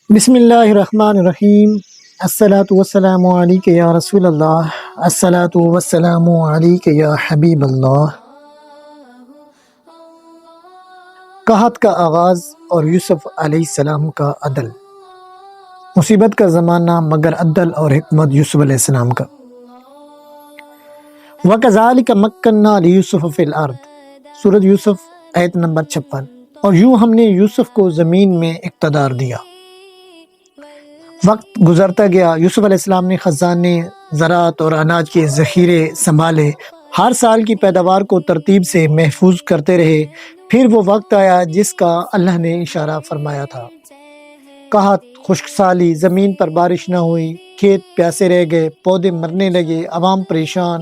بسم اللہ الرحمن الرحیم۔ الصلاۃ والسلام علیک یا رسول اللہ، الصلاۃ والسلام علیک یا حبیب اللہ۔ قحط کا آغاز اور یوسف علیہ السلام کا عدل۔ مصیبت کا زمانہ مگر عدل اور حکمت یوسف علیہ السلام کا۔ وَكَذَلِكَ مَكَّنَّا لِيُوسُفَ فِي الْأَرْضِ، سورۃ یوسف آیت نمبر 56۔ اور یوں ہم نے یوسف کو زمین میں اقتدار دیا۔ وقت گزرتا گیا، یوسف علیہ السلام نے خزانے، زراعت اور اناج کے ذخیرے سنبھالے، ہر سال کی پیداوار کو ترتیب سے محفوظ کرتے رہے۔ پھر وہ وقت آیا جس کا اللہ نے اشارہ فرمایا تھا۔ قحط، خشک سالی، زمین پر بارش نہ ہوئی، کھیت پیاسے رہ گئے، پودے مرنے لگے، عوام پریشان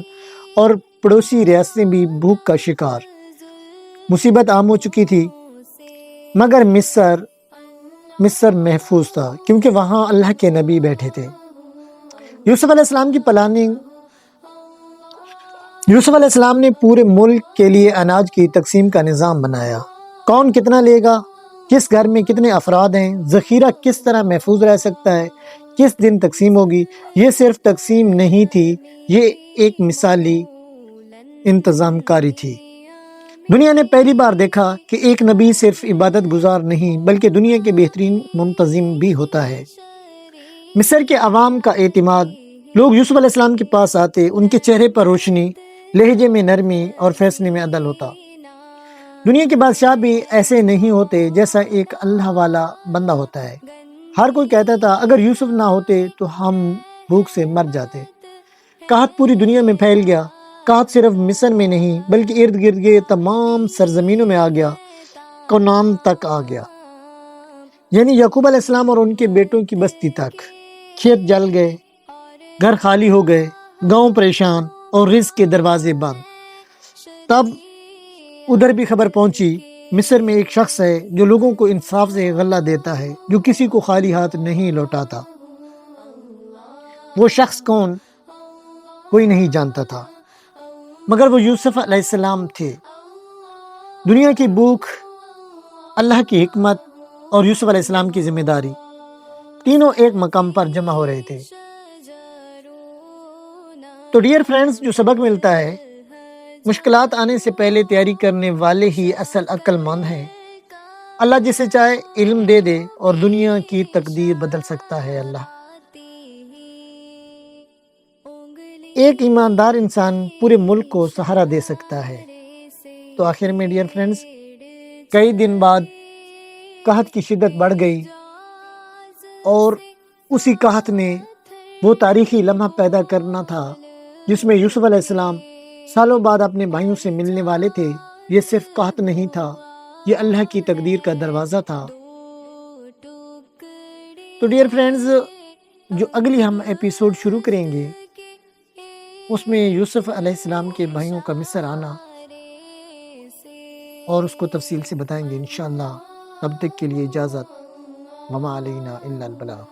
اور پڑوسی ریاستیں بھی بھوک کا شکار۔ مصیبت عام ہو چکی تھی، مگر مصر محفوظ تھا کیونکہ وہاں اللہ کے نبی بیٹھے تھے۔ یوسف علیہ السلام کی پلاننگ۔ یوسف علیہ السلام نے پورے ملک کے لیے اناج کی تقسیم کا نظام بنایا۔ کون کتنا لے گا، کس گھر میں کتنے افراد ہیں، ذخیرہ کس طرح محفوظ رہ سکتا ہے، کس دن تقسیم ہوگی۔ یہ صرف تقسیم نہیں تھی، یہ ایک مثالی انتظام کاری تھی۔ دنیا نے پہلی بار دیکھا کہ ایک نبی صرف عبادت گزار نہیں بلکہ دنیا کے بہترین منتظم بھی ہوتا ہے۔ مصر کے عوام کا اعتماد۔ لوگ یوسف علیہ السلام کے پاس آتے، ان کے چہرے پر روشنی، لہجے میں نرمی اور فیصلے میں عدل ہوتا۔ دنیا کے بادشاہ بھی ایسے نہیں ہوتے جیسا ایک اللہ والا بندہ ہوتا ہے۔ ہر کوئی کہتا تھا اگر یوسف نہ ہوتے تو ہم بھوک سے مر جاتے۔ قحط پوری دنیا میں پھیل گیا۔ قحط صرف مصر میں نہیں بلکہ ارد گرد کے تمام سرزمینوں میں آ گیا، کنعان تک آ گیا، یعنی یعقوب علیہ السلام اور ان کے بیٹوں کی بستی تک۔ کھیت جل گئے، گھر خالی ہو گئے، گاؤں پریشان اور رزق کے دروازے بند۔ تب ادھر بھی خبر پہنچی، مصر میں ایک شخص ہے جو لوگوں کو انصاف سے غلہ دیتا ہے، جو کسی کو خالی ہاتھ نہیں لوٹاتا۔ وہ شخص کون؟ کوئی نہیں جانتا تھا، مگر وہ یوسف علیہ السلام تھے۔ دنیا کی بھوک، اللہ کی حکمت اور یوسف علیہ السلام کی ذمہ داری، تینوں ایک مقام پر جمع ہو رہے تھے۔ تو ڈیئر فرینڈز، جو سبق ملتا ہے، مشکلات آنے سے پہلے تیاری کرنے والے ہی اصل عقل مند ہیں۔ اللہ جسے چاہے علم دے دے اور دنیا کی تقدیر بدل سکتا ہے اللہ۔ ایک ایماندار انسان پورے ملک کو سہارا دے سکتا ہے۔ تو آخر میں ڈیئر فرینڈز، کئی دن بعد قحط کی شدت بڑھ گئی اور اسی قحط نے وہ تاریخی لمحہ پیدا کرنا تھا جس میں یوسف علیہ السلام سالوں بعد اپنے بھائیوں سے ملنے والے تھے۔ یہ صرف قحط نہیں تھا، یہ اللہ کی تقدیر کا دروازہ تھا۔ تو ڈیئر فرینڈز، جو اگلی ہم ایپیسوڈ شروع کریں گے اس میں یوسف علیہ السلام کے بھائیوں کا مصر آنا اور اس کو تفصیل سے بتائیں گے انشاءاللہ۔ تب تک کے لیے اجازت، وما علینا الا البلاغ۔